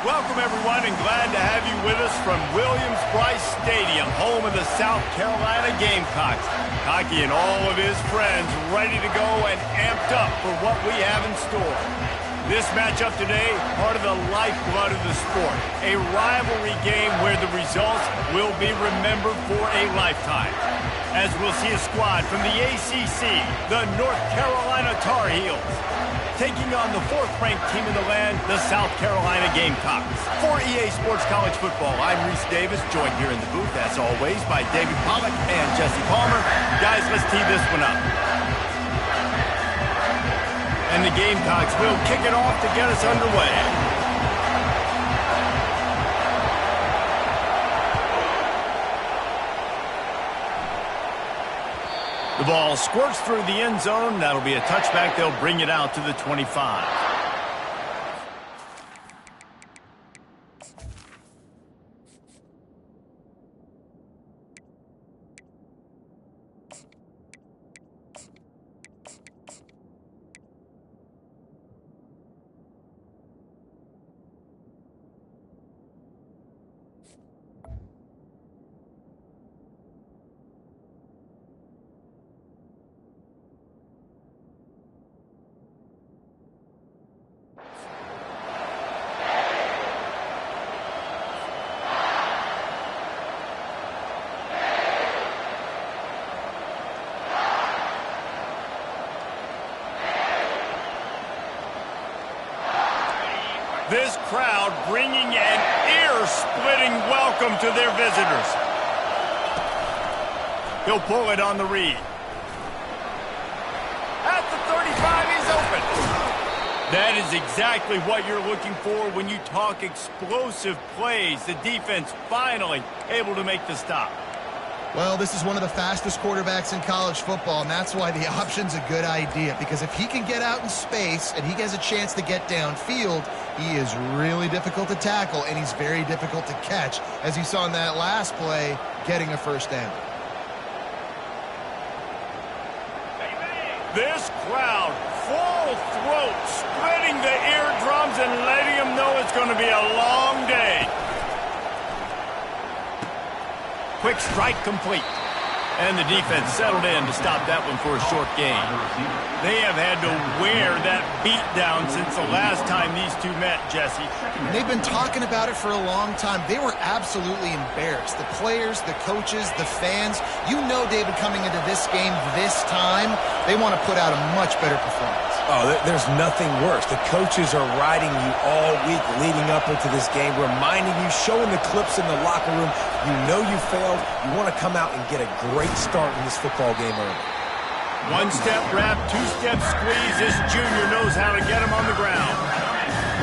Welcome, everyone, and glad to have you with us from Williams-Brice Stadium, home of the South Carolina Gamecocks. Hockey and all of his friends ready to go and amped up for what we have in store. This matchup today, part of the lifeblood of the sport, a rivalry game where the results will be remembered for a lifetime. As we'll see a squad from the ACC, the North Carolina Tar Heels, taking on the fourth-ranked team in the land, the South Carolina Gamecocks. For EA Sports College Football, I'm Reese Davis, joined here in the booth, as always, by David Pollack and Jesse Palmer. Guys, let's tee this one up. And the Gamecocks will kick it off to get us underway. The ball squirts through the end zone. That'll be a touchback. They'll bring it out to the 25. This crowd bringing an ear-splitting welcome to their visitors. He'll pull it on the read. At the 35, he's open. That is exactly what you're looking for when you talk explosive plays. The defense finally able to make the stop. Well, this is one of the fastest quarterbacks in college football, and that's why the option's a good idea. Because if he can get out in space and he has a chance to get downfield, he is really difficult to tackle, and he's very difficult to catch, as you saw in that last play, getting a first down. This crowd, full throat, splitting the eardrums and letting them know it's going to be a long day. Quick strike complete. And the defense settled in to stop that one for a short gain. They have had to wear that beat down since the last time these two met, Jesse. They've been talking about it for a long time. They were absolutely embarrassed. The players, the coaches, the fans. You know, David, coming into this game this time, they want to put out a much better performance. Oh, there's nothing worse. The coaches are riding you all week leading up into this game, reminding you, showing the clips in the locker room. You know you failed. You want to come out and get a great start in this football game early. One-step wrap, two-step squeeze. This junior knows how to get him on the ground.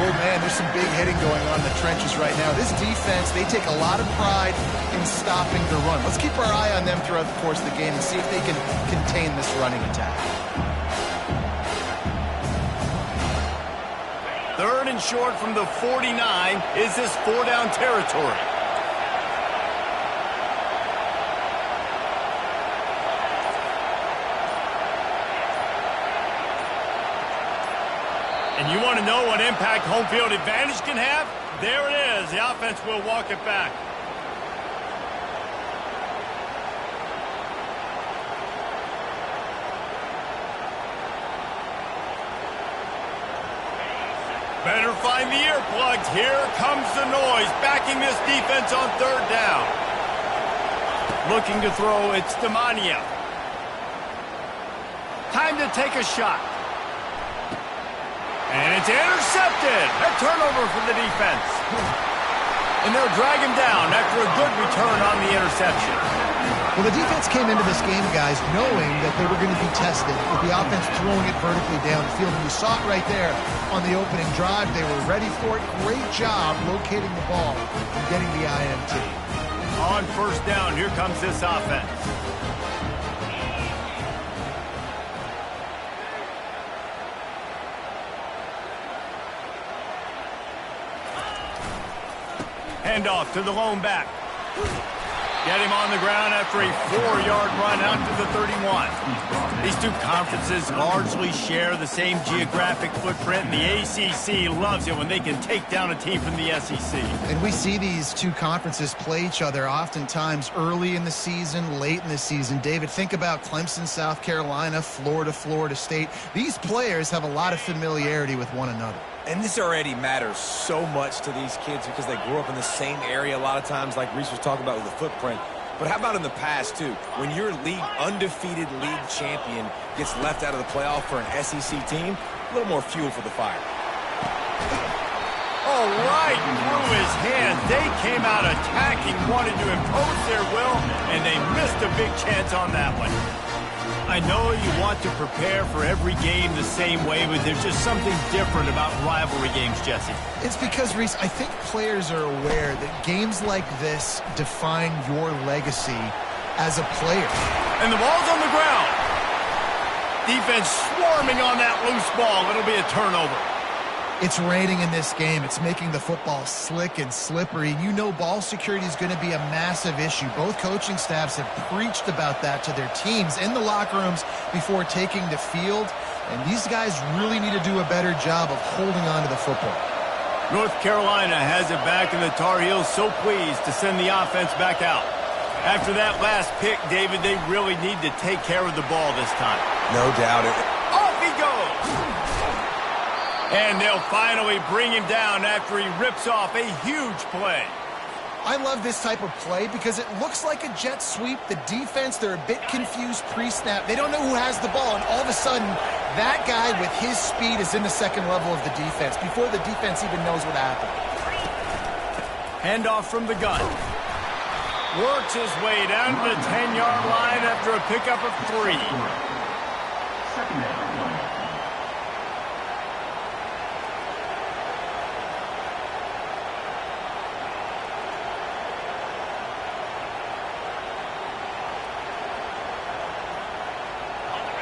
Oh, man, there's some big hitting going on in the trenches right now. This defense, they take a lot of pride in stopping the run. Let's keep our eye on them throughout the course of the game and see if they can contain this running attack. Third and short from the 49. Is this four-down territory? And you want to know what impact home field advantage can have? There it is. The offense will walk it back. Better find the earplugs. Here comes the noise, backing this defense on third down. Looking to throw, it's Demania. Time to take a shot. And it's intercepted. A turnover for the defense. And they'll drag him down after a good return on the interception. Well, the defense came into this game, guys, knowing that they were going to be tested with the offense throwing it vertically downfield. And you saw it right there on the opening drive. They were ready for it. Great job locating the ball and getting the INT. On first down, here comes this offense. Handoff to the lone back. Get him on the ground after a 4-yard run out to the 31. These two conferences largely share the same geographic footprint, and the ACC loves it when they can take down a team from the SEC. And we see these two conferences play each other oftentimes early in the season, late in the season. David, think about Clemson, South Carolina, Florida, Florida State. These players have a lot of familiarity with one another. And this already matters so much to these kids because they grew up in the same area a lot of times, like Reese was talking about with the footprint. But how about in the past, too? When your undefeated league champion gets left out of the playoff for an SEC team, a little more fuel for the fire. Oh, right through his hands. They came out attacking, wanted to impose their will, and they missed a big chance on that one. I know you want to prepare for every game the same way, but there's just something different about rivalry games, Jesse. It's because, Reese, I think players are aware that games like this define your legacy as a player. And the ball's on the ground. Defense swarming on that loose ball. It'll be a turnover. It's raining in this game. It's making the football slick and slippery. You know ball security is going to be a massive issue. Both coaching staffs have preached about that to their teams in the locker rooms before taking the field. And these guys really need to do a better job of holding on to the football. North Carolina has it back, and the Tar Heels so pleased to send the offense back out. After that last pick, David, they really need to take care of the ball this time. No doubt. Off he goes! And they'll finally bring him down after he rips off a huge play. I love this type of play because it looks like a jet sweep. The defense, they're a bit confused pre-snap. They don't know who has the ball, and all of a sudden, that guy with his speed is in the second level of the defense before the defense even knows what happened. Handoff from the gun. Works his way down to the 10-yard line after a pickup of 3. Second down.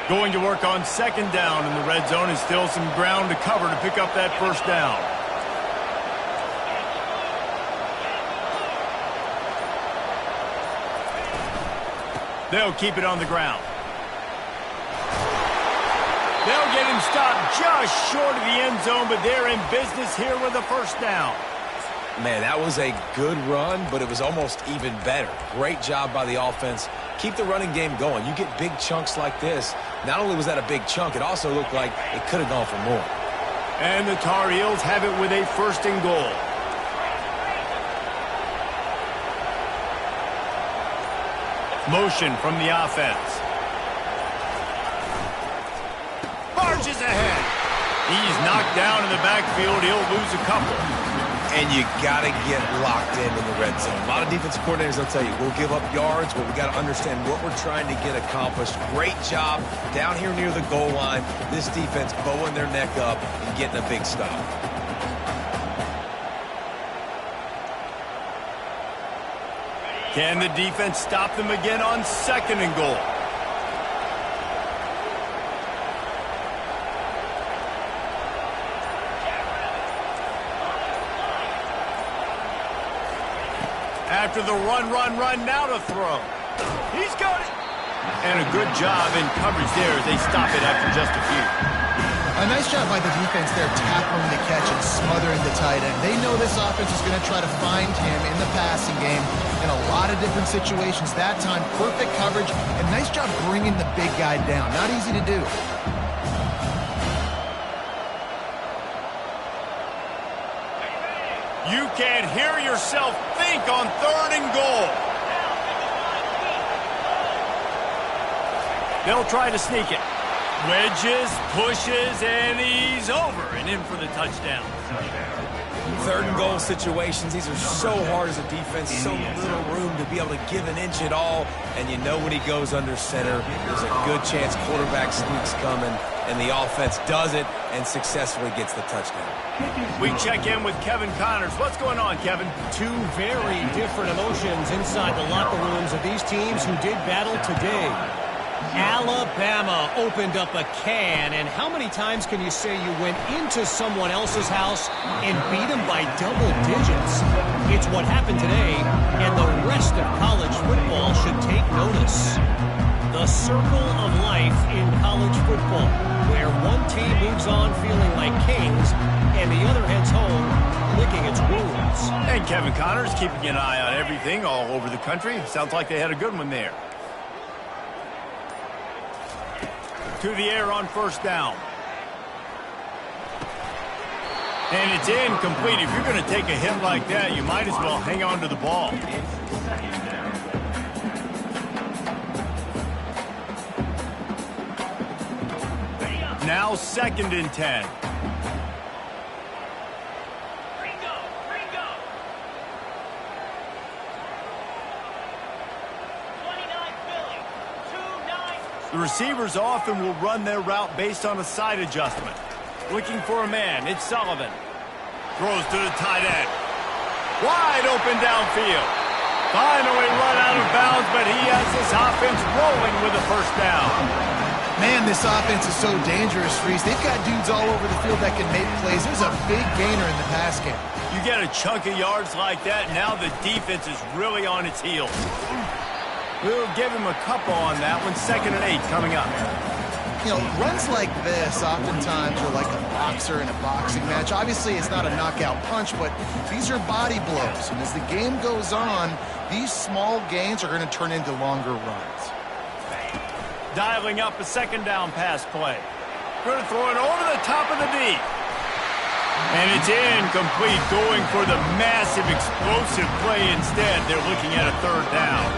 Going to work on second down in the red zone, and still some ground to cover to pick up that first down. They'll keep it on the ground. They'll get him stopped just short of the end zone, but they're in business here with a first down. Man, that was a good run, but it was almost even better. Great job by the offense. Keep the running game going. You get big chunks like this. Not only was that a big chunk, it also looked like it could have gone for more. And the Tar Heels have it with a first and goal. Motion from the offense. Barges ahead. He's knocked down in the backfield. He'll lose a couple. And you got to get locked in the red zone. A lot of defensive coordinators, they'll tell you, we'll give up yards, but we got to understand what we're trying to get accomplished. Great job down here near the goal line. This defense bowing their neck up and getting a big stop. Can the defense stop them again on second and goal? After the run, now to throw. He's got it. And a good job in coverage there as they stop it after just a few. A nice job by the defense there tackling the catch and smothering the tight end. They know this offense is going to try to find him in the passing game in a lot of different situations. That time, perfect coverage and nice job bringing the big guy down. Not easy to do. You can't hear yourself think on third and goal. They'll try to sneak it. Wedges, pushes, and he's over and in for the touchdown. Third and goal situations, these are so hard as a defense, so little room to be able to give an inch at all. And you know when he goes under center, there's a good chance quarterback sneak's coming, and the offense does it and successfully gets the touchdown. We check in with Kevin Connors. What's going on, Kevin? Two very different emotions inside the locker rooms of these teams who did battle today. Alabama opened up a can, and how many times can you say you went into someone else's house and beat them by double digits? It's what happened today, and the rest of college football should take notice. The circle of life in college football, where one team moves on feeling like kings, and the other heads home licking its wounds. And Kevin Connors keeping an eye on everything all over the country. Sounds like they had a good one there. To the air on first down. And it's incomplete. If you're going to take a hit like that, you might as well hang on to the ball. Now 2nd and 10. The receivers often will run their route based on a side adjustment. Looking for a man, it's Sullivan. Throws to the tight end. Wide open downfield. Finally run out of bounds, but he has this offense rolling with a first down. Man, this offense is so dangerous, Reese. They've got dudes all over the field that can make plays. There's a big gainer in the pass game. You get a chunk of yards like that, now the defense is really on its heels. We'll give him a couple on that one. 2nd and 8 coming up. You know, runs like this oftentimes are like a boxer in a boxing match. Obviously, it's not a knockout punch, but these are body blows. And as the game goes on, these small gains are going to turn into longer runs. Dialing up a 2nd down pass play. Going to throw it over the top of the deep. And it's incomplete, going for the massive explosive play instead. They're looking at a 3rd down.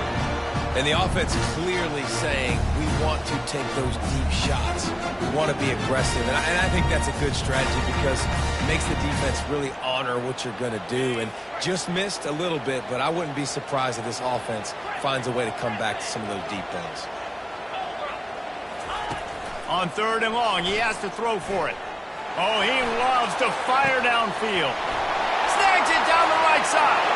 And the offense is clearly saying, we want to take those deep shots. We want to be aggressive. And I think that's a good strategy because it makes the defense really honor what you're going to do. And just missed a little bit, but I wouldn't be surprised if this offense finds a way to come back to some of those deep things. On 3rd and long, he has to throw for it. Oh, he loves to fire downfield. Snags it down the right side.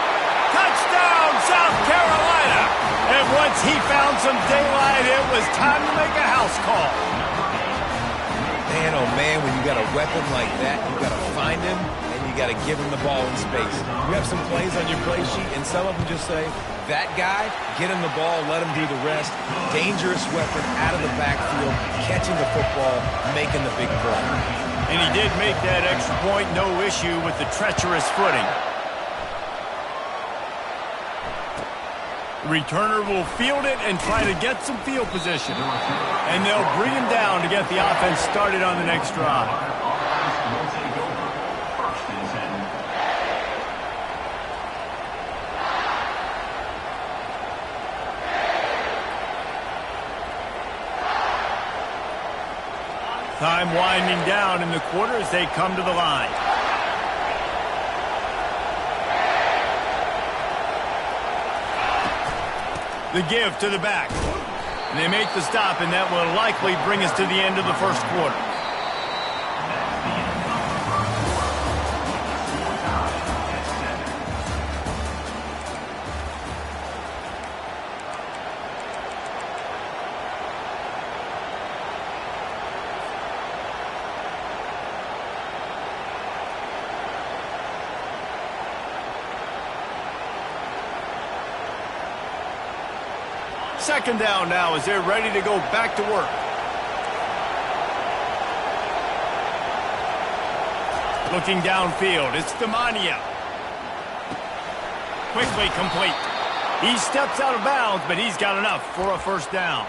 Touchdown, South Carolina. And once he found some daylight, it was time to make a house call. Man, oh man, when you got a weapon like that, you got to find him, and you got to give him the ball in space. You have some plays on your play sheet, and some of them just say, that guy, get him the ball, let him do the rest. Dangerous weapon out of the backfield, catching the football, making the big play. And he did make that extra point, no issue with the treacherous footing. Returner will field it and try to get some field position. And they'll bring him down to get the offense started on the next drive. Time winding down in the quarter as they come to the line. The give to the back. And they make the stop, and that will likely bring us to the end of the first quarter. Second down now as they're ready to go back to work. Looking downfield, it's Demania. Quickly complete. He steps out of bounds, but he's got enough for a first down.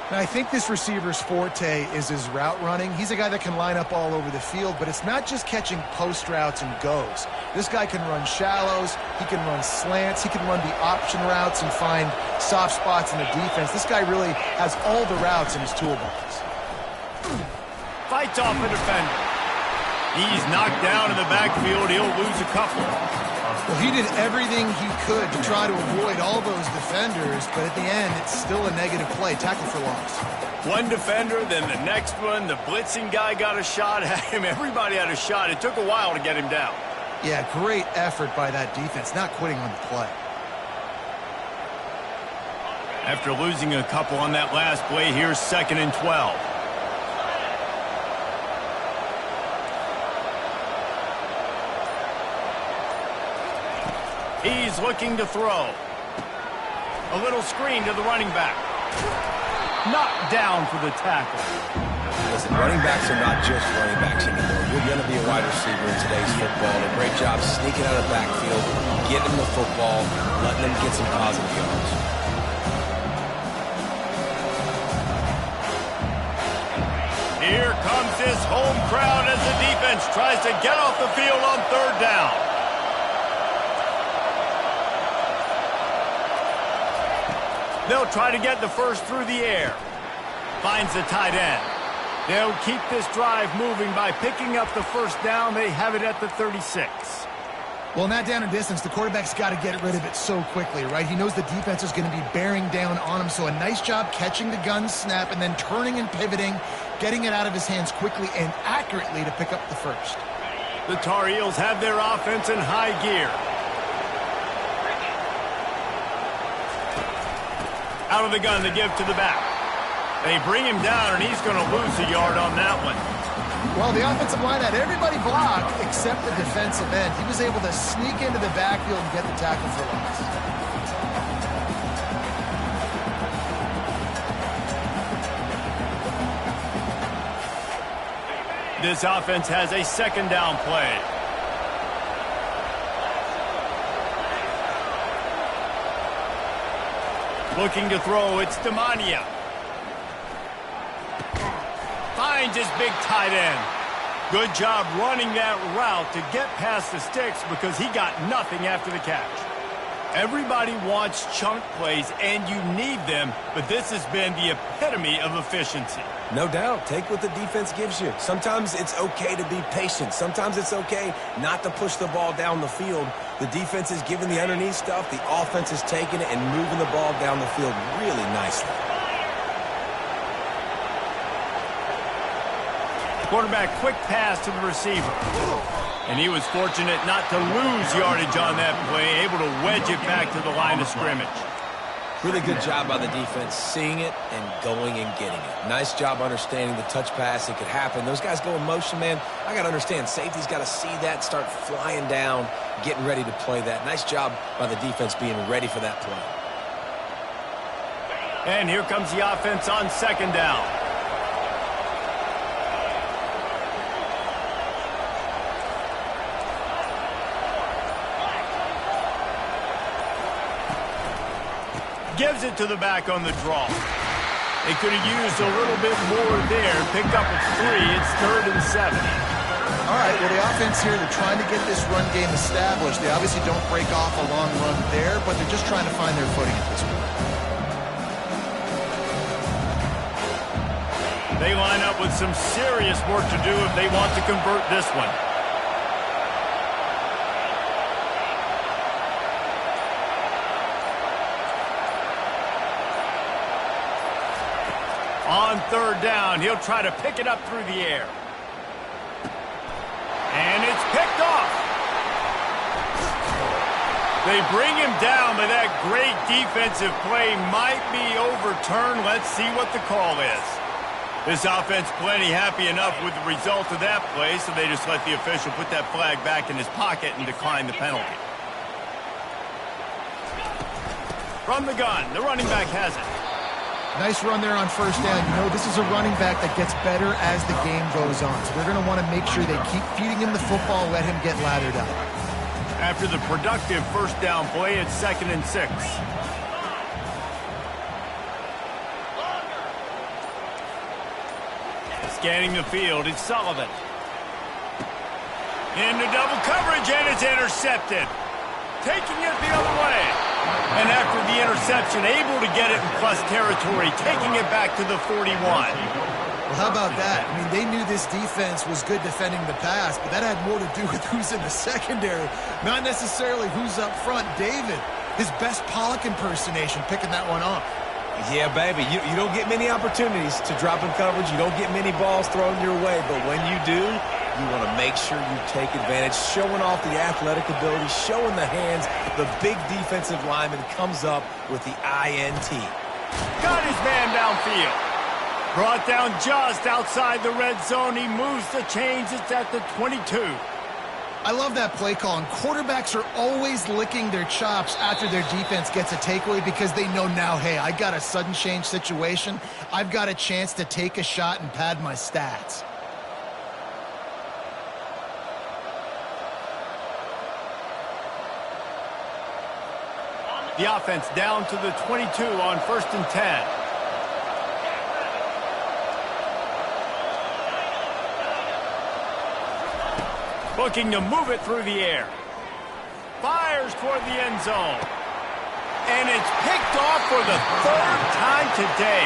Now, I think this receiver's forte is his route running. He's a guy that can line up all over the field, but it's not just catching post routes and goes. This guy can run shallows, he can run slants, he can run the option routes and find soft spots in the defense. This guy really has all the routes in his toolbox. Fights off a defender. He's knocked down in the backfield. He'll lose a couple. Well, he did everything he could to try to avoid all those defenders, but at the end, it's still a negative play. Tackle for loss. One defender, then the next one. The blitzing guy got a shot at him. Everybody had a shot. It took a while to get him down. Yeah, great effort by that defense, not quitting on the play. After losing a couple on that last play, here's 2nd and 12. He's looking to throw. A little screen to the running back. Knocked down for the tackle. Listen, running backs are not just running backs anymore. You're going to be a wide receiver in today's football. A great job sneaking out of the backfield, getting the football, letting them get some positive yards. Here comes this home crowd as the defense tries to get off the field on 3rd down. They'll try to get the first through the air. Finds the tight end. They'll keep this drive moving by picking up the first down. They have it at the 36. Well, in that down and distance, the quarterback's got to get rid of it so quickly, right? He knows the defense is going to be bearing down on him, so a nice job catching the gun snap and then turning and pivoting, getting it out of his hands quickly and accurately to pick up the first. The Tar Heels have their offense in high gear. Out of the gun to give to the back. They bring him down, and he's going to lose a yard on that one. Well, the offensive line had everybody blocked except the defensive end. He was able to sneak into the backfield and get the tackle for loss. This offense has a 2nd down play. Looking to throw, it's Demania. Finds his big tight end. Good job running that route to get past the sticks because he got nothing after the catch. Everybody wants chunk plays, and you need them, but this has been the epitome of efficiency. No doubt. Take what the defense gives you. Sometimes it's okay to be patient. Sometimes it's okay not to push the ball down the field. The defense is giving the underneath stuff. The offense is taking it and moving the ball down the field really nicely. Quarterback quick pass to the receiver. And he was fortunate not to lose yardage on that play, able to wedge it back to the line of scrimmage. Really good job by the defense, seeing it and going and getting it. Nice job understanding the touch pass. It could happen. Those guys go in motion, man. I got to understand, safety's got to see that, start flying down, getting ready to play that. Nice job by the defense being ready for that play. And here comes the offense on 2nd down. Gives it to the back on the draw. They could have used a little bit more there. Picked up a 3. It's 3rd and 7. All right, well, the offense here, they're trying to get this run game established. They obviously don't break off a long run there, but they're just trying to find their footing at this point. They line up with some serious work to do if they want to convert this one. On 3rd down, he'll try to pick it up through the air. And it's picked off. They bring him down, but that great defensive play might be overturned. Let's see what the call is. This offense plenty happy enough with the result of that play, so they just let the official put that flag back in his pocket and decline the penalty. From the gun, the running back has it. Nice run there on 1st down. You know, this is a running back that gets better as the game goes on. So they're going to want to make sure they keep feeding him the football, let him get lathered up. After the productive 1st down play, it's 2nd and 6. Scanning the field, it's Sullivan. Into double coverage, and it's intercepted. Taking it the other way. And after the interception, able to get it in plus territory, taking it back to the 41. Well, how about that? I mean, they knew this defense was good defending the pass, but that had more to do with who's in the secondary, not necessarily who's up front. David, his best Pollock impersonation, picking that one off. Yeah, baby, you don't get many opportunities to drop in coverage. You don't get many balls thrown your way, but when you do, you want to make sure you take advantage, showing off the athletic ability, showing the hands. The big defensive lineman comes up with the INT. Got his man downfield. Brought down just outside the red zone. He moves the chains. It's at the 22. I love that play call, and quarterbacks are always licking their chops after their defense gets a takeaway because they know now, hey, I got a sudden change situation. I've got a chance to take a shot and pad my stats. The offense down to the 22 on 1st and 10. Looking to move it through the air. Fires toward the end zone. And it's picked off for the 3rd time today.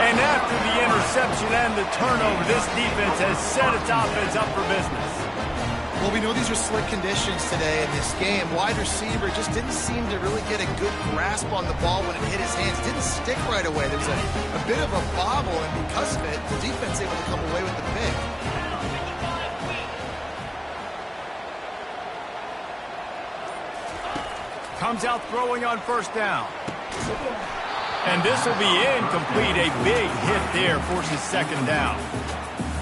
And after the interception and the turnover, this defense has set its offense up for business. Well, we know these are slick conditions today in this game. Wide receiver just didn't seem to really get a good grasp on the ball when it hit his hands. Didn't stick right away. There's a bit of a bobble, and because of it, the defense able to come away with the pick. Comes out throwing on 1st down. And this will be incomplete. A big hit there forces 2nd down.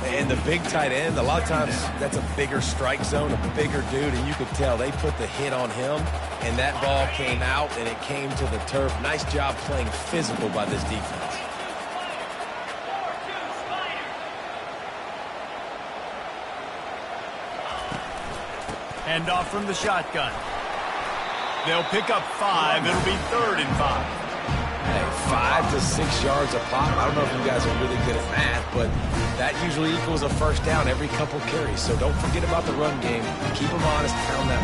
And the big tight end, a lot of times that's a bigger strike zone, a bigger dude, and you could tell they put the hit on him, and that ball came out, and it came to the turf. Nice job playing physical by this defense. Hand off from the shotgun. They'll pick up 5. It'll be 3rd and 5. Hey, 5 to 6 yards a pop. I don't know if you guys are really good at math, but that usually equals a 1st down every couple carries. So don't forget about the run game. Keep them honest, pound that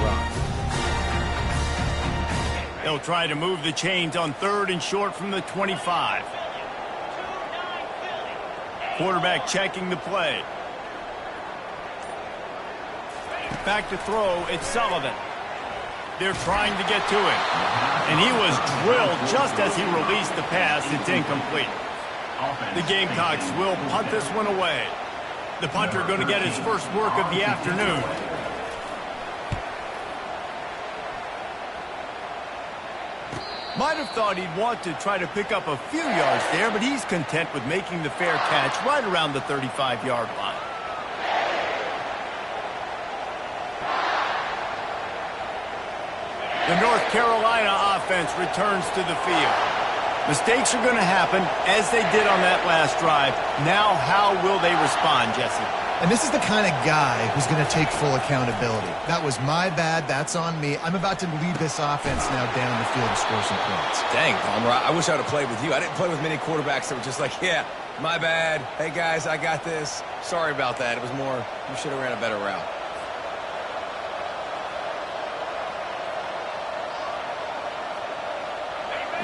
rock. They'll try to move the chains on 3rd and short from the 25. Quarterback checking the play. Back to throw, it's Sullivan. They're trying to get to him. And he was drilled just as he released the pass. It's incomplete. The Gamecocks will punt this one away. The punter going to get his first work of the afternoon. Might have thought he'd want to try to pick up a few yards there, but he's content with making the fair catch right around the 35-yard line. The North Carolina offense returns to the field. Mistakes are going to happen, as they did on that last drive. Now, how will they respond, Jesse? And this is the kind of guy who's going to take full accountability. That was my bad. That's on me. I'm about to lead this offense now down the field and score some points. Dang, Palmer, I wish I would have played with you. I didn't play with many quarterbacks that were just like, yeah, my bad. Hey, guys, I got this. Sorry about that. It was more, you should have ran a better route.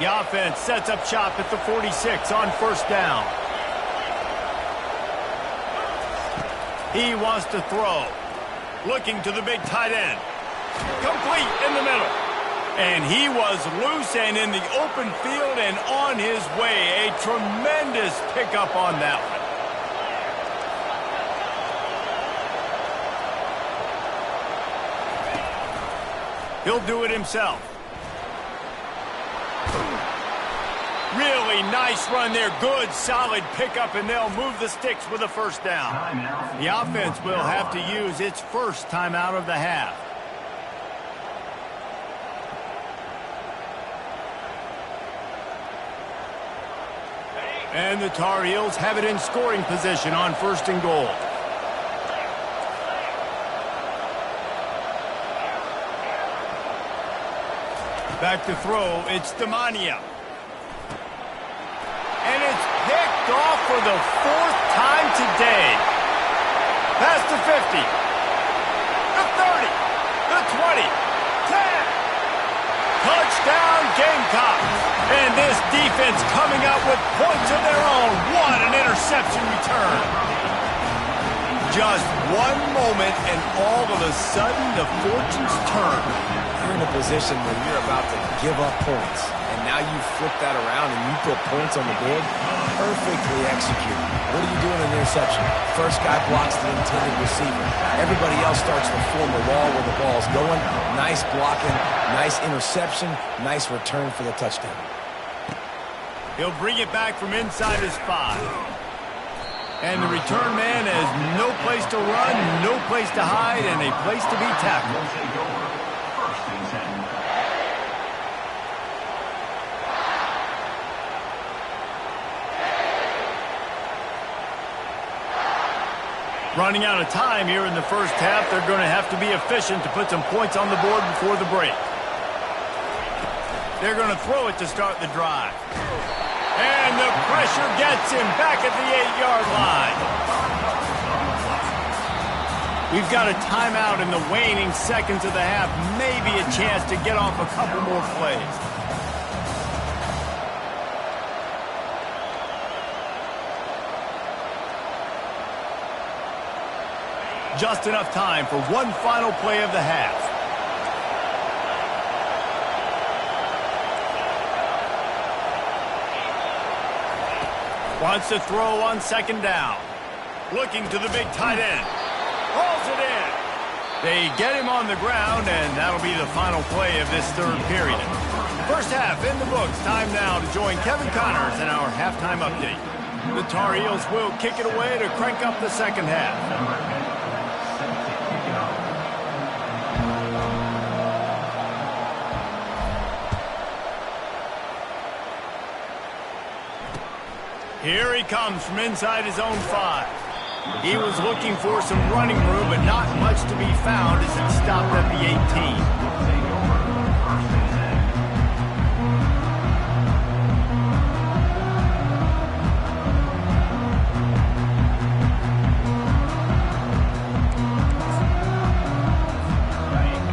The offense sets up shop at the 46 on 1st down. He wants to throw. Looking to the big tight end. Complete in the middle. And he was loose and in the open field and on his way. A tremendous pickup on that one. He'll do it himself. Really nice run there. Good, solid pickup, and they'll move the sticks with a 1st down. The offense will have to use its first timeout of the half. And the Tar Heels have it in scoring position on 1st and goal. Back to throw, it's Demania. And it's picked off for the 4th time today. Past the 50. The 30. The 20. 10. Touchdown Gamecocks. And this defense coming out with points of their own. What an interception return. Just one moment and all of a sudden the fortunes turn. You're in a position where you're about to give up points. And now you flip that around and you put points on the board. Perfectly executed. What do you do in an interception? First guy blocks the intended receiver. Everybody else starts to form a wall where the ball's going. Nice blocking, nice interception, nice return for the touchdown. He'll bring it back from inside his 5. And the return man has no place to run, no place to hide, and a place to be tackled. Will take over. First and 10. Running out of time here in the first half, they're going to have to be efficient to put some points on the board before the break. They're going to throw it to start the drive. And the pressure gets him back at the 8-yard line. We've got a timeout in the waning seconds of the half. Maybe a chance to get off a couple more plays. Just enough time for one final play of the half. Wants to throw on second down. Looking to the big tight end. Hauls it in. They get him on the ground, and that'll be the final play of this third period. First half in the books. Time now to join Kevin Connors in our halftime update. The Tar Heels will kick it away to crank up the second half. Here he comes from inside his own 5. He was looking for some running room, but not much to be found as it stopped at the 18.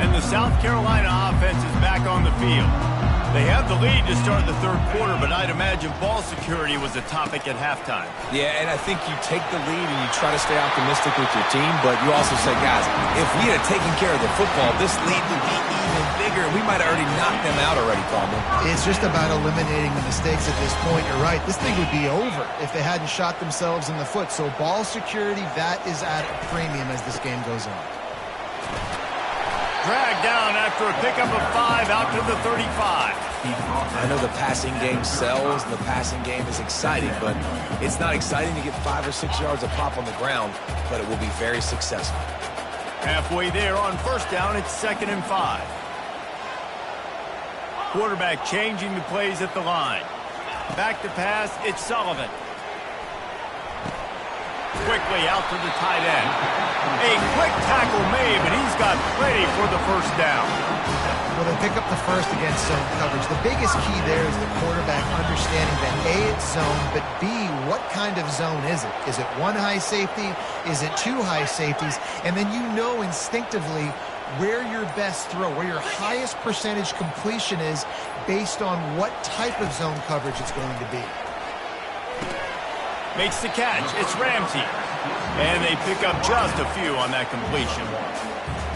And the South Carolina offense is back on the field. They have the lead to start the third quarter, but I'd imagine ball security was a topic at halftime. Yeah, and I think you take the lead and you try to stay optimistic with your team, but you also say, guys, if we had taken care of the football, this lead would be even bigger. We might have already knocked them out already, Coleman. It's just about eliminating the mistakes at this point. You're right. This thing would be over if they hadn't shot themselves in the foot. So ball security, that is at a premium as this game goes on. Dragged down after a pickup of 5 out to the 35. I know the passing game sells and the passing game is exciting, but it's not exciting to get 5 or 6 yards of pop on the ground, but it will be very successful. Halfway there on first down, it's 2nd and 5. Quarterback changing the plays at the line. Back to pass, it's Sullivan. Quickly out to the tight end. A quick tackle made, but he's got plenty for the first down. Well, they pick up the first against zone coverage. The biggest key there is the quarterback understanding that A, it's zone, but B, what kind of zone is it? Is it one high safety? Is it 2 high safeties? And then you know instinctively where your best throw, where your highest percentage completion is based on what type of zone coverage it's going to be. Makes the catch. It's Ramsey. And they pick up just a few on that completion.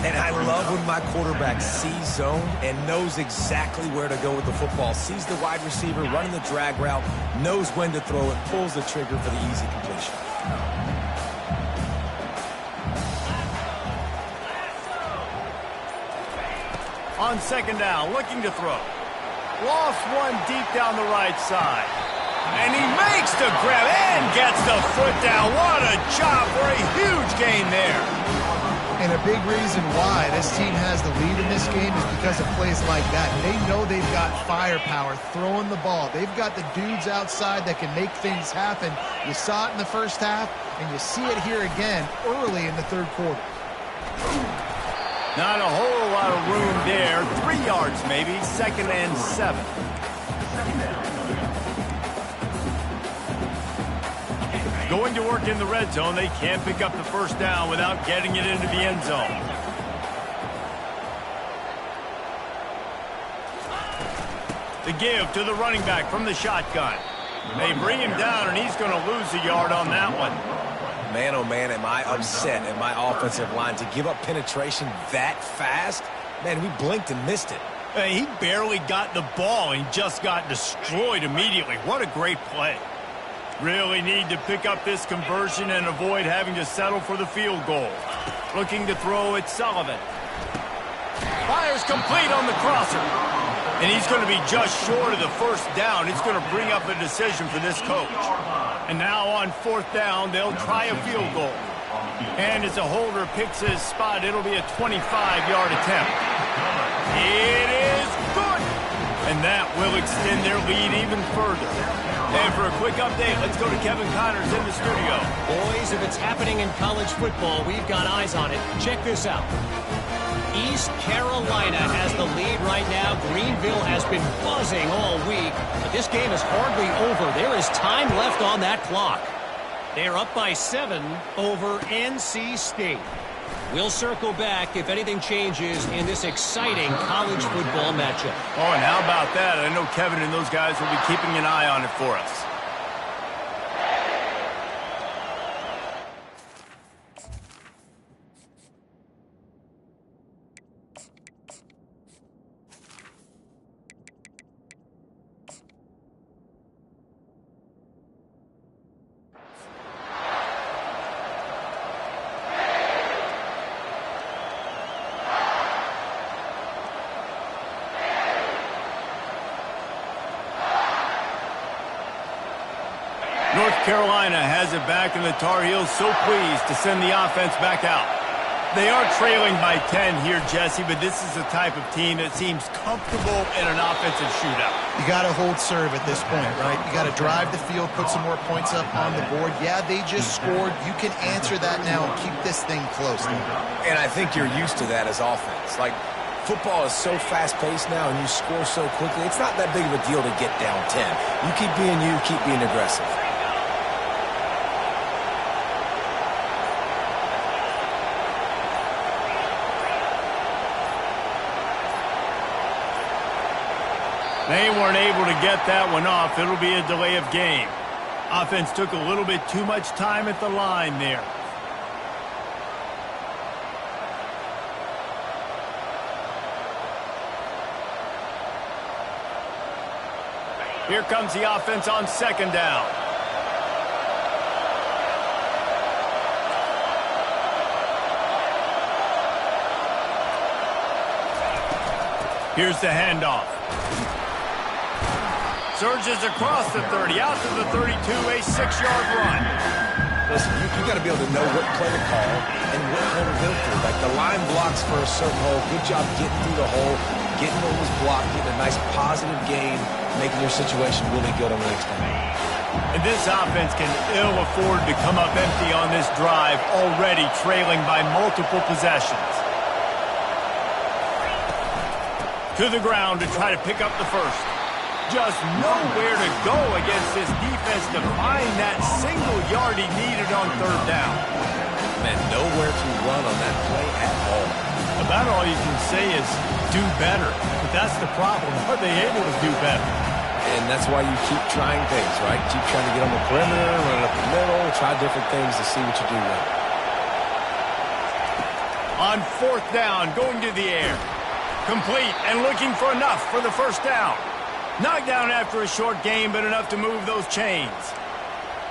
And I love when my quarterback sees zone and knows exactly where to go with the football. Sees the wide receiver running the drag route, knows when to throw it, pulls the trigger for the easy completion. On second down, looking to throw. Lost one deep down the right side. And he makes the grab and gets the foot down. What a job for a huge gain there. And a big reason why this team has the lead in this game is because of plays like that. They know they've got firepower throwing the ball. They've got the dudes outside that can make things happen. You saw it in the first half, and you see it here again early in the third quarter. Not a whole lot of room there. 3 yards maybe, 2nd and 7. Going to work in the red zone, they can't pick up the first down without getting it into the end zone. The give to the running back from the shotgun. They bring him down, and he's going to lose a yard on that one. Man, oh man, am I upset at my offensive line to give up penetration that fast? Man, we blinked and missed it. He barely got the ball and just got destroyed immediately. What a great play. Really need to pick up this conversion and avoid having to settle for the field goal. Looking to throw it, Sullivan. Fires complete on the crosser. And he's going to be just short of the first down. It's going to bring up a decision for this coach. And now on fourth down, they'll try a field goal. And as a holder picks his spot, it'll be a 25-yard attempt. It is good! And that will extend their lead even further. And for a quick update, let's go to Kevin Connors in the studio. Boys, if it's happening in college football, we've got eyes on it. Check this out. East Carolina has the lead right now. Greenville has been buzzing all week, but this game is hardly over. There is time left on that clock. They're up by 7 over NC State. We'll circle back if anything changes in this exciting college football matchup. Oh, and how about that? I know Kevin and those guys will be keeping an eye on it for us. North Carolina has it back, and the Tar Heels so pleased to send the offense back out. They are trailing by 10 here, Jesse, but this is the type of team that seems comfortable in an offensive shootout. You got to hold serve at this point, right? You got to drive the field, put some more points up on the board. Yeah, they just scored. You can answer that now and keep this thing close. And I think you're used to that as offense. Like, football is so fast-paced now, and you score so quickly. It's not that big of a deal to get down 10. You keep being you, keep being aggressive. They weren't able to get that one off. It'll be a delay of game. Offense took a little bit too much time at the line there. Here comes the offense on second down. Here's the handoff. Surges across the 30, out to the 32, a 6-yard run. Listen, you got to be able to know what play to call and what hole to go through. Like, the line blocks for a certain hole. Good job getting through the hole, getting what was blocked, getting a nice positive gain, making your situation really good on the next time. And this offense can ill afford to come up empty on this drive, already trailing by multiple possessions. To the ground to try to pick up the first. Just nowhere to go against this defense to find that single yard he needed on third down. Man, nowhere to run on that play at all. About all you can say is do better. But that's the problem. Are they able to do better? And that's why you keep trying things, right? Keep trying to get on the perimeter, run up the middle, try different things to see what you do well. On fourth down, going to the air. Complete and looking for enough for the first down. Knocked down after a short game, but enough to move those chains.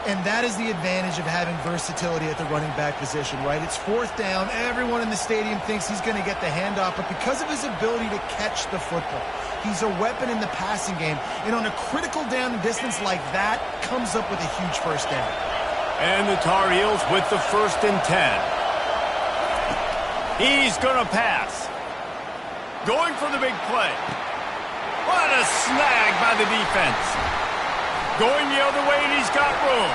And that is the advantage of having versatility at the running back position, right? It's fourth down. Everyone in the stadium thinks he's going to get the handoff, but because of his ability to catch the football, he's a weapon in the passing game. And on a critical down and distance like that, comes up with a huge first down. And the Tar Heels with the 1st and 10. He's going to pass. Going for the big play. What a snag by the defense. Going the other way, and he's got room.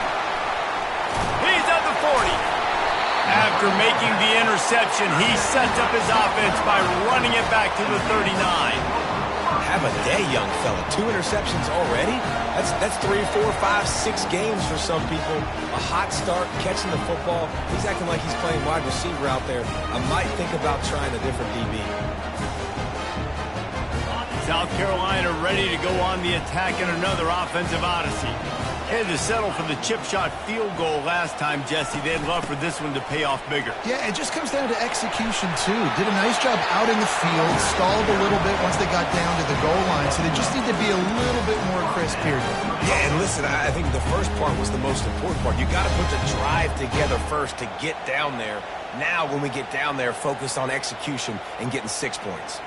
He's at the 40. After making the interception, he sets up his offense by running it back to the 39. Have a day, young fella. 2 interceptions already? That's 3, 4, 5, 6 games for some people. A hot start, catching the football. He's acting like he's playing wide receiver out there. I might think about trying a different DB. South Carolina ready to go on the attack in another offensive odyssey. Had to settle for the chip shot field goal last time, Jesse. They'd love for this one to pay off bigger. Yeah, it just comes down to execution, too. Did a nice job out in the field, stalled a little bit once they got down to the goal line, so they just need to be a little bit more crisp here. Yeah, and listen, I think the first part was the most important part. You got to put the drive together first to get down there. Now, when we get down there, focus on execution and getting 6 points.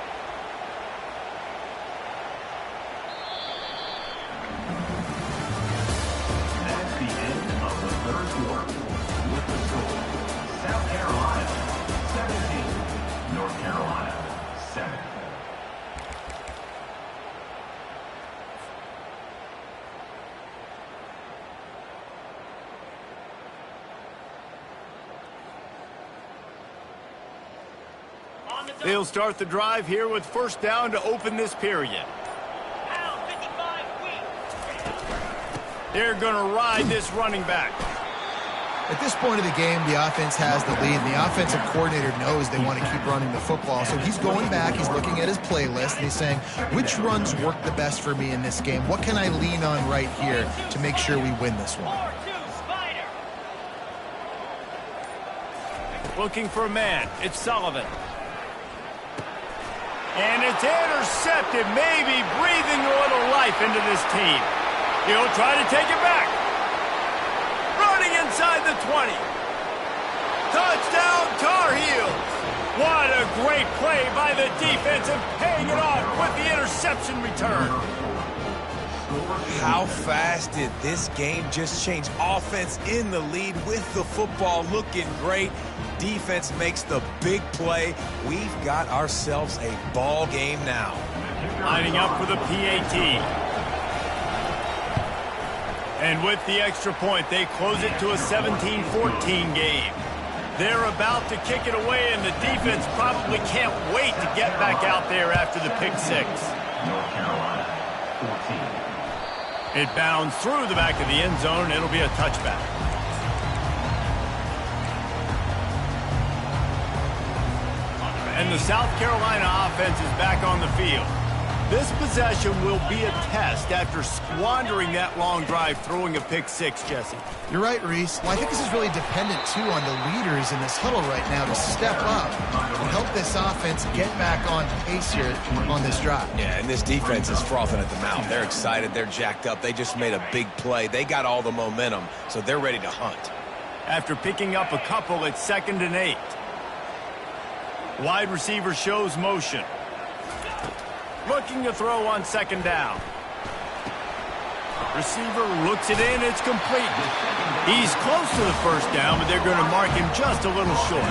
They'll start the drive here with first down to open this period. They're going to ride this running back. At this point of the game, the offense has the lead, and the offensive coordinator knows they want to keep running the football. So he's going back, he's looking at his playlist, and he's saying, which runs work the best for me in this game? What can I lean on right here to make sure we win this one? Looking for a man. It's Sullivan. And it's intercepted, maybe breathing a little life into this team. He'll try to take it back. Running inside the 20. Touchdown, Tar Heels. What a great play by the defense and paying it off with the interception return. How fast did this game just change? Offense in the lead with the football, looking great. Defense makes the big play. We've got ourselves a ball game now. Lining up for the PAT. And with the extra point, they close it to a 17-14 game. They're about to kick it away, and the defense probably can't wait to get back out there after the pick six. North Carolina, 14. It bounds through the back of the end zone. It'll be a touchback. And the South Carolina offense is back on the field. This possession will be a test after squandering that long drive throwing a pick six, Jesse. You're right, Reese. Well, I think this is really dependent, too, on the leaders in this huddle right now to step up and help this offense get back on pace here on this drive. Yeah, and this defense is frothing at the mouth. They're excited. They're jacked up. They just made a big play. They got all the momentum, so they're ready to hunt. After picking up a couple, it's 2nd and 8. Wide receiver shows motion. Looking to throw on 2nd down. Receiver looks it in. It's complete. He's close to the first down, but they're going to mark him just a little short.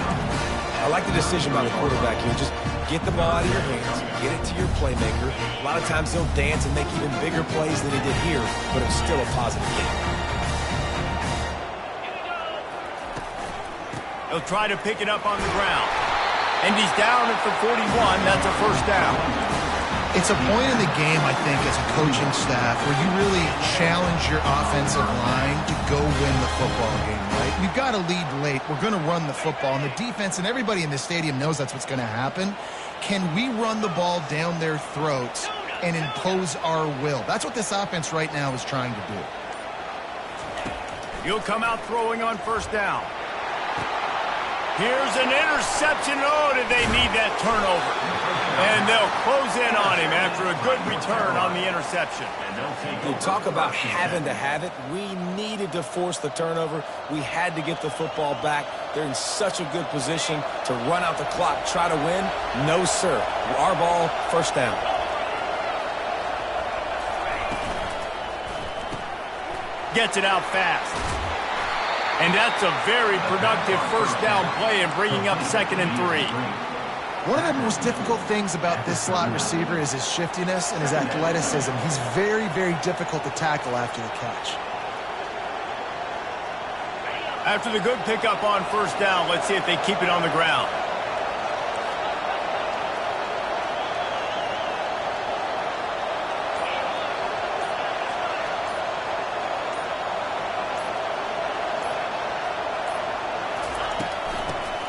I like the decision by the quarterback here. Just get the ball out of your hands, get it to your playmaker. A lot of times he'll dance and make even bigger plays than he did here, but it's still a positive game. He'll try to pick it up on the ground. And he's down at the 41. That's a first down. It's a point in the game, I think, as a coaching staff where you really challenge your offensive line to go win the football game, right? We've got to lead late. We're going to run the football. And the defense and everybody in the stadium knows that's what's going to happen. Can we run the ball down their throats and impose our will? That's what this offense right now is trying to do. He'll come out throwing on first down. Here's an interception. Oh, did they need that turnover? And they'll close in on him after a good return on the interception. You talk about having to have it. We needed to force the turnover. We had to get the football back. They're in such a good position to run out the clock, try to win. No, sir. Our ball, first down. Gets it out fast. And that's a very productive first down play and bringing up 2nd and 3. One of the most difficult things about this slot receiver is his shiftiness and his athleticism. He's very, very difficult to tackle after the catch. After the good pickup on first down, let's see if they keep it on the ground.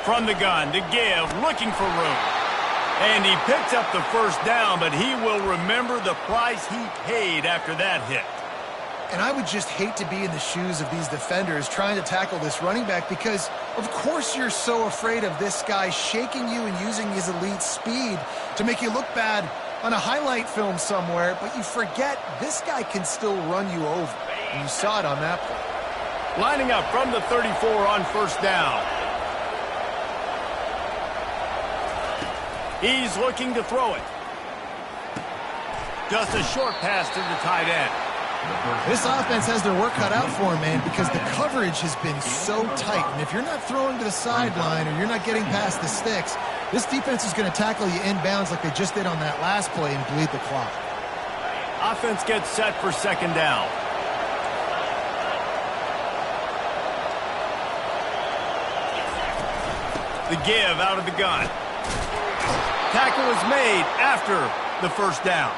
From the gun to give, looking for room. And he picks up the first down, but he will remember the price he paid after that hit. And I would just hate to be in the shoes of these defenders trying to tackle this running back because, of course, you're so afraid of this guy shaking you and using his elite speed to make you look bad on a highlight film somewhere, but you forget this guy can still run you over. And you saw it on that play. Lining up from the 34 on first down. He's looking to throw it. Just a short pass to the tight end. This offense has their work cut out for him, man, because the coverage has been so tight. And if you're not throwing to the sideline or you're not getting past the sticks, this defense is going to tackle you inbounds like they just did on that last play and bleed the clock. Offense gets set for 2nd down. The give out of the gun. tackle is made after the first down.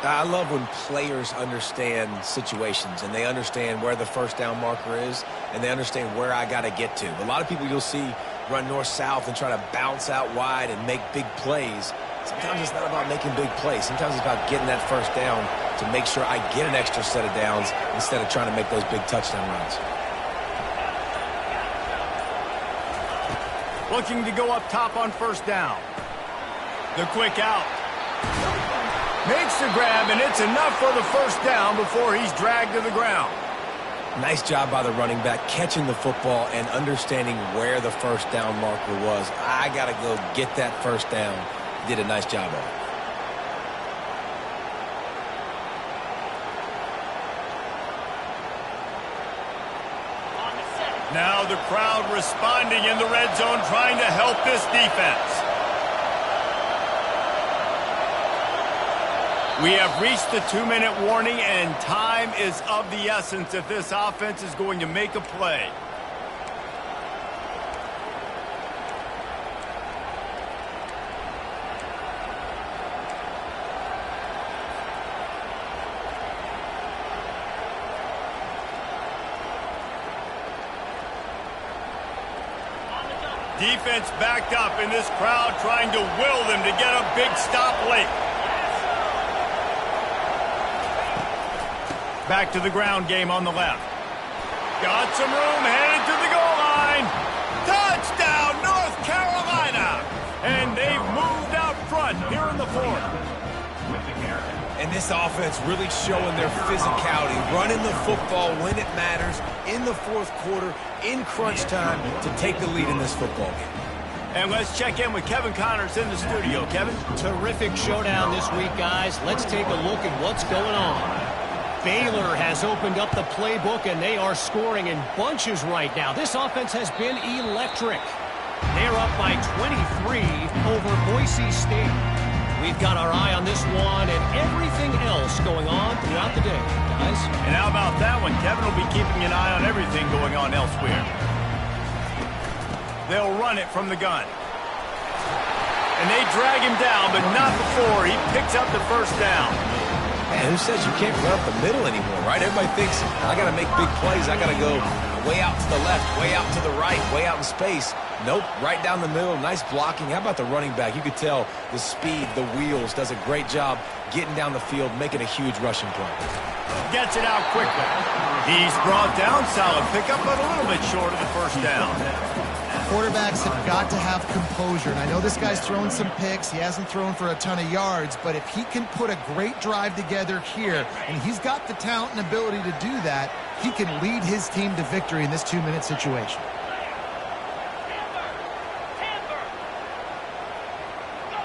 I love when players understand situations and they understand where the first down marker is and they understand where I got to get to. A lot of people you'll see run north-south and try to bounce out wide and make big plays. Sometimes it's not about making big plays. Sometimes it's about getting that first down to make sure I get an extra set of downs instead of trying to make those big touchdown runs. Looking to go up top on first down. The quick out. Makes the grab, and it's enough for the first down before he's dragged to the ground. Nice job by the running back catching the football and understanding where the first down marker was. I got to go get that first down. He did a nice job of it. Now the crowd responding in the red zone, trying to help this defense. We have reached the 2-minute warning, and time is of the essence if this offense is going to make a play. Defense backed up in this crowd, trying to will them to get a big stop late. Back to the ground game on the left. Got some room, headed to the goal line. Touchdown, North Carolina! And they've moved out front here in the fourth. And this offense really showing their physicality, running the football when it matters, in the fourth quarter, in crunch time, to take the lead in this football game. And let's check in with Kevin Connors in the studio. Kevin? Terrific showdown this week, guys. Let's take a look at what's going on. Baylor has opened up the playbook, and they are scoring in bunches right now. This offense has been electric. They're up by 23 over Boise State. We've got our eye on this one and everything else going on throughout the day, guys. And how about that one? Kevin will be keeping an eye on everything going on elsewhere. They'll run it from the gun. And they drag him down, but not before he picks up the first down. Man, who says you can't run up the middle anymore, right? Everybody thinks, I got to make big plays. I got to go way out to the left, way out to the right, way out in space. Nope, right down the middle. Nice blocking. How about the running back? You could tell the speed, the wheels, does a great job getting down the field, making a huge rushing play. Gets it out quickly. He's brought down. Solid pickup, but a little bit short of the first down. Quarterbacks have got to have composure. And I know this guy's thrown some picks. He hasn't thrown for a ton of yards. But if he can put a great drive together here, and he's got the talent and ability to do that, he can lead his team to victory in this 2-minute situation.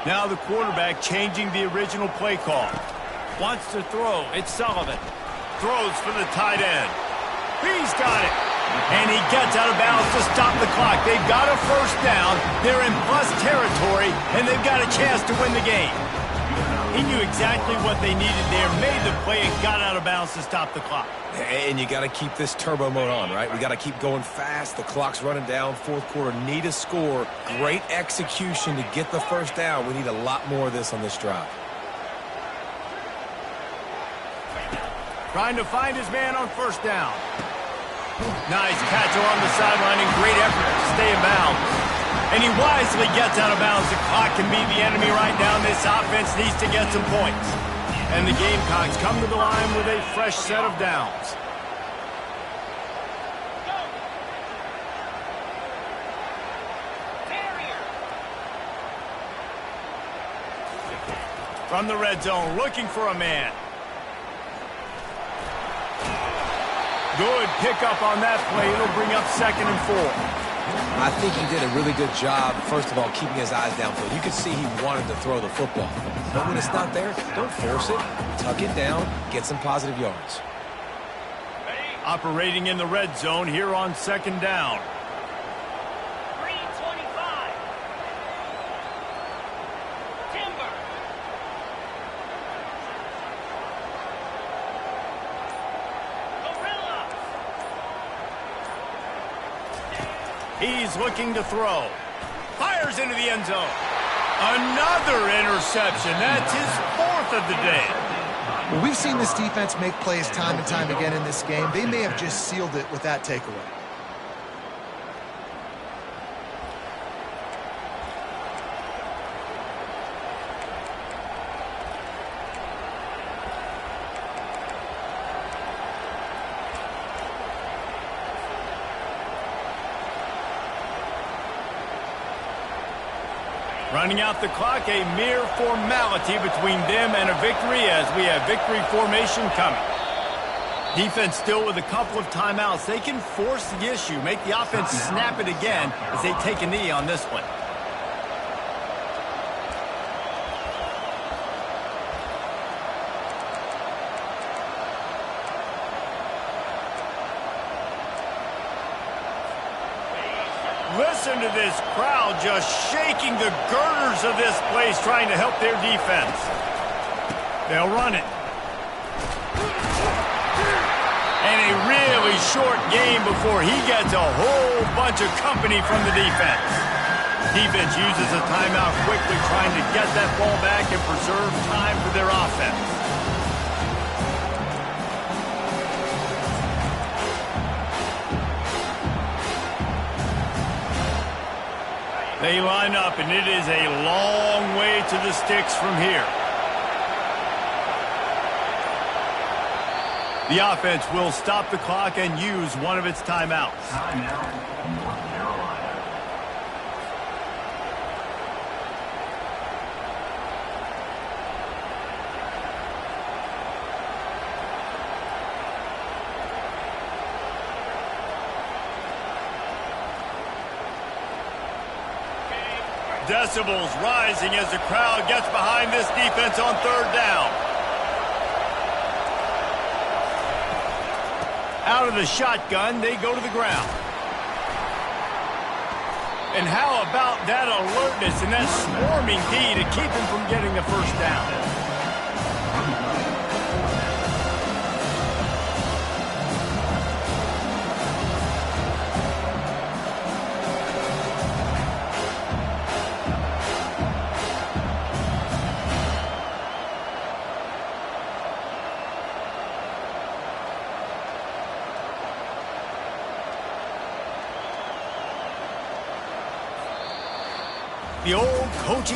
Now the quarterback changing the original play call. Wants to throw. It's Sullivan. Throws for the tight end. He's got it. And he gets out of bounds to stop the clock. They've got a first down. They're in plus territory, and they've got a chance to win the game. He knew exactly what they needed there, made the play, and got out of bounds to stop the clock. And you got to keep this turbo mode on, right? We got to keep going fast. The clock's running down. Fourth quarter, need a score. Great execution to get the first down. We need a lot more of this on this drive. Trying to find his man on first down. Nice catch along the sideline and great effort to stay in bounds. And he wisely gets out of bounds. The clock can be the enemy right now. This offense needs to get some points. And the Gamecocks come to the line with a fresh set of downs. From the red zone, looking for a man. Good pickup on that play. It'll bring up 2nd and 4. I think he did a really good job, first of all, keeping his eyes downfield. You could see he wanted to throw the football. But when it's not there, don't force it. Tuck it down, get some positive yards. Operating in the red zone here on 2nd down. 325. Timber. Gorilla. He's looking to throw. Fires into the end zone. Another interception. That's his 4th of the day. Well, we've seen this defense make plays time and time again in this game. They may have just sealed it with that takeaway. Running out the clock, a mere formality between them and a victory as we have victory formation coming. Defense still with a couple of timeouts. They can force the issue, make the offense snap it again as they take a knee on this one. Listen to this crowd just shaking the girders of this place trying to help their defense. They'll run it. And a really short game before he gets a whole bunch of company from the defense. Defense uses a timeout quickly trying to get that ball back and preserve time for their offense. They line up, and it is a long way to the sticks from here. The offense will stop the clock and use one of its timeouts. Timeout, North Carolina. Decibels rising as the crowd gets behind this defense on 3rd down. Out of the shotgun, they go to the ground. And how about that alertness and that swarming D to keep him from getting the first down? The old coaching